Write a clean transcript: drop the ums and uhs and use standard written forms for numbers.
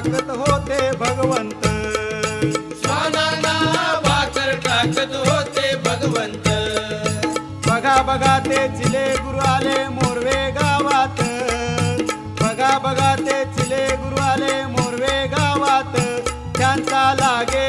टाकत होते भगवंत, श्वानांना भाकर टाकत होते भगवंत. बघा बघा ते चिले गुरु आले मोरवे गावात, बघा बघा ते चिले गुरु आले मोरवे गावात, त्यांचा लागे